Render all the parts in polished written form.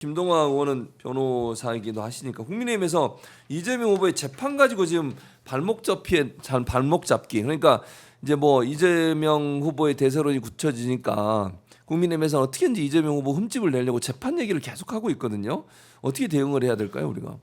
김동완 의원은 변호사이기도 하시니까 국민의힘에서 이재명 후보의 재판 가지고 지금 발목 잡기 그러니까 이제 뭐 이재명 후보의 대세론이 굳혀지니까 국민의힘에서 어떻게든지 이재명 후보 흠집을 내려고 재판 얘기를 계속하고 있거든요. 어떻게 대응을 해야 될까요, 우리가?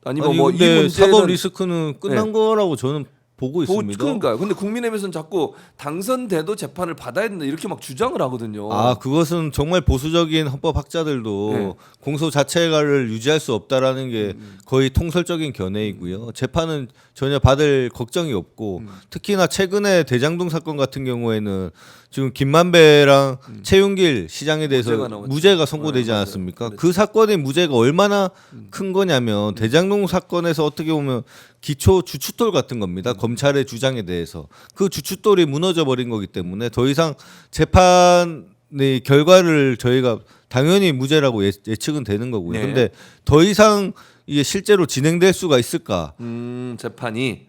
아니면 뭐 이 근데 문제는 사법 리스크는 끝난 거라고 저는 보고 있습니다. 그러니까요. 근데 국민의힘에서는 자꾸 당선돼도 재판을 받아야 된다 이렇게 막 주장을 하거든요. 아, 그것은 정말 보수적인 헌법학자들도 네. 공소 자체를 유지할 수 없다라는 게 거의 통설적인 견해이고요. 재판은 전혀 받을 걱정이 없고 특히나 최근에 대장동 사건 같은 경우에는 지금 김만배랑 최윤길 시장에 대해서 무죄가 선고되지 네, 않았습니까? 맞아요. 그 사건의 무죄가 얼마나 큰 거냐면 대장동 사건에서 어떻게 보면 기초 주춧돌 같은 겁니다. 검찰의 주장에 대해서 그 주춧돌이 무너져 버린 거기 때문에 더 이상 재판의 결과를 저희가 당연히 무죄라고 예측은 되는 거고요. 네. 근데 더 이상 이게 실제로 진행될 수가 있을까?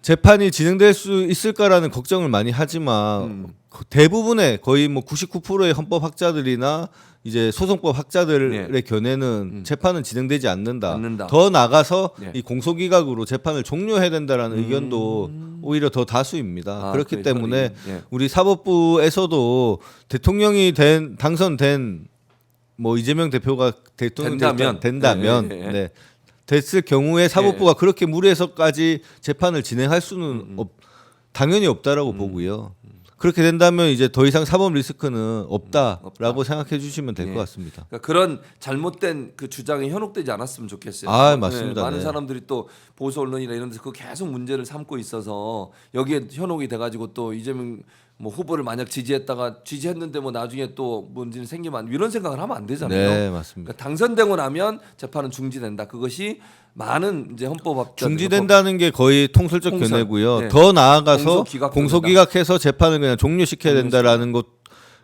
재판이 진행될 수 있을까라는 걱정을 많이 하지만 대부분의 거의 뭐 99%의 헌법학자들이나 이제 소송법 학자들의 네. 견해는 재판은 진행되지 않는다. 않는다. 더 나가서 네. 이 공소기각으로 재판을 종료해야 된다라는 의견도 오히려 더 다수입니다. 그렇기 그 때문에 예. 우리 사법부에서도 대통령이 당선된 뭐 이재명 대표가 대통령이 된다면 예, 예, 예. 네. 됐을 경우에 사법부가 그렇게 무리해서까지 재판을 진행할 수는 당연히 없다라고 보고요. 그렇게 된다면 이제 더 이상 사법 리스크는 없다라고 생각해 주시면 될 것 예. 같습니다. 그러니까 그런 잘못된 그 주장이 현혹되지 않았으면 좋겠어요. 아, 맞습니다. 많은 네. 사람들이 또 보수 언론이나 이런 데서 그 계속 문제를 삼고 있어서 여기에 현혹이 돼가지고 또 이재명 뭐 후보를 만약 지지했는데 뭐 나중에 또 문제는 생기면 이런 생각을 하면 안 되잖아요. 네, 맞습니다. 그러니까 당선되고 나면 재판은 중지된다. 그것이 많은 이제 헌법학자 중지된다는 게 거의 통설적 통설. 견해고요. 네. 더 나아가서 공소기각도 공소기각해서 재판을 그냥 종료시켜야 된다라는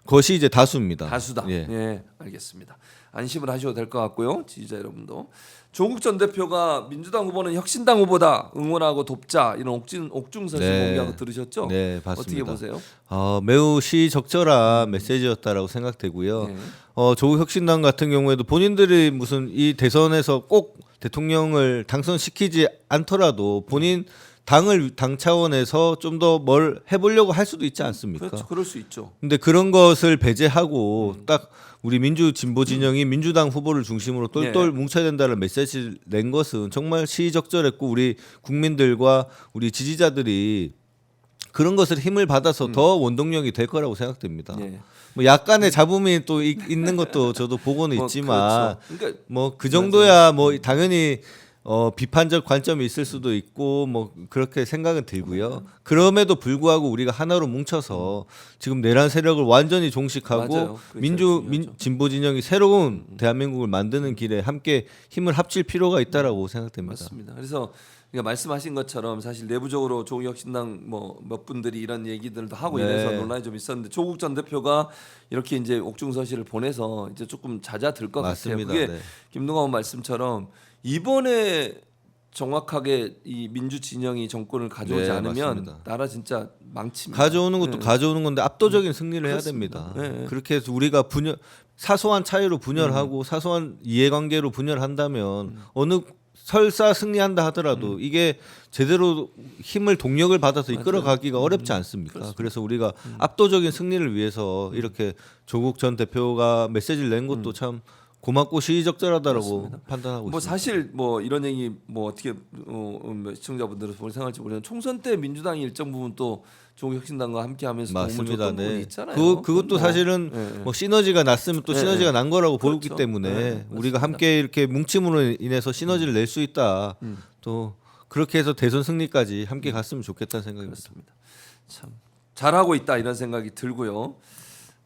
것이 이제 다수입니다. 다수다. 예. 예, 알겠습니다. 안심을 하셔도 될 것 같고요, 지지자 여러분도. 조국 전 대표가 민주당 후보는 혁신당 후보다 응원하고 돕자 이런 옥중서신 네. 공개하고 들으셨죠? 네, 봤습니다. 어떻게 보세요? 매우 시적절한 메시지였다라고 생각되고요. 네. 조국 혁신당 같은 경우에도 본인들이 무슨 이 대선에서 꼭 대통령을 당선시키지 않더라도 본인 당 차원에서 좀 더 뭘 해보려고 할 수도 있지 않습니까? 그렇죠, 그럴 수 있죠. 근데 그런 것을 배제하고 딱 우리 민주 진보 진영이 민주당 후보를 중심으로 똘똘 뭉쳐야 된다는 메시지를 낸 것은 정말 시적절했고 우리 국민들과 우리 지지자들이 그런 것을 힘을 받아서 더 원동력이 될 거라고 생각됩니다. 예. 뭐 약간의 잡음이 또 있는 것도 저도 보고는 있지만 그렇죠. 그러니까 뭐 그 정도야 뭐 당연히 비판적 관점이 있을 수도 있고 뭐 그렇게 생각은 들고요. 그럼에도 불구하고 우리가 하나로 뭉쳐서 지금 내란 세력을 완전히 종식하고 맞아요. 그게 제일 중요하죠. 진보 진영이 새로운 대한민국을 만드는 길에 함께 힘을 합칠 필요가 있다라고 생각됩니다. 맞습니다. 그래서 그러니까 말씀하신 것처럼 사실 내부적으로 조국 혁신당 뭐 몇 분들이 이런 얘기들도 하고 네. 이래서 논란이 좀 있었는데 조국 전 대표가 이렇게 이제 옥중서실을 보내서 이제 조금 잦아들 것 맞습니다. 같아요. 그게 네. 김동완 말씀처럼 이번에 정확하게 이 민주 진영이 정권을 가져오지 네, 않으면 맞습니다. 나라 진짜 망칩니다. 가져오는 것도 네. 가져오는 건데 압도적인 승리를 그렇습니다. 해야 됩니다. 네. 그렇게 해서 우리가 사소한 차이로 분열하고 사소한 이해관계로 분열한다면 어느 설사 승리한다 하더라도 이게 제대로 힘을 동력을 받아서 이끌어가기가 어렵지 않습니까? 그렇습니다. 그래서 우리가 압도적인 승리를 위해서 이렇게 조국 전 대표가 메시지를 낸 것도 참 고맙고 시의적절하다라고 그렇습니다. 판단하고 뭐 있습니다. 사실 뭐 이런 얘기 뭐 어떻게 시청자분들은 생각할지 모르지만 총선 때 민주당이 일정 부분 또 조국 혁신당과 함께하면서 도움을 맞습니다. 줬던 부분이 네. 있잖아요. 그것도 뭐, 사실은 예, 예. 뭐 시너지가 났으면 또 예, 시너지가 예. 난 거라고 그렇죠. 보기 때문에 예, 우리가 맞습니다. 함께 이렇게 뭉침으로 인해서 시너지를 낼 수 있다. 또 그렇게 해서 대선 승리까지 함께 갔으면 좋겠다는 생각입니다. 그렇습니다. 참 잘하고 있다 이런 생각이 들고요.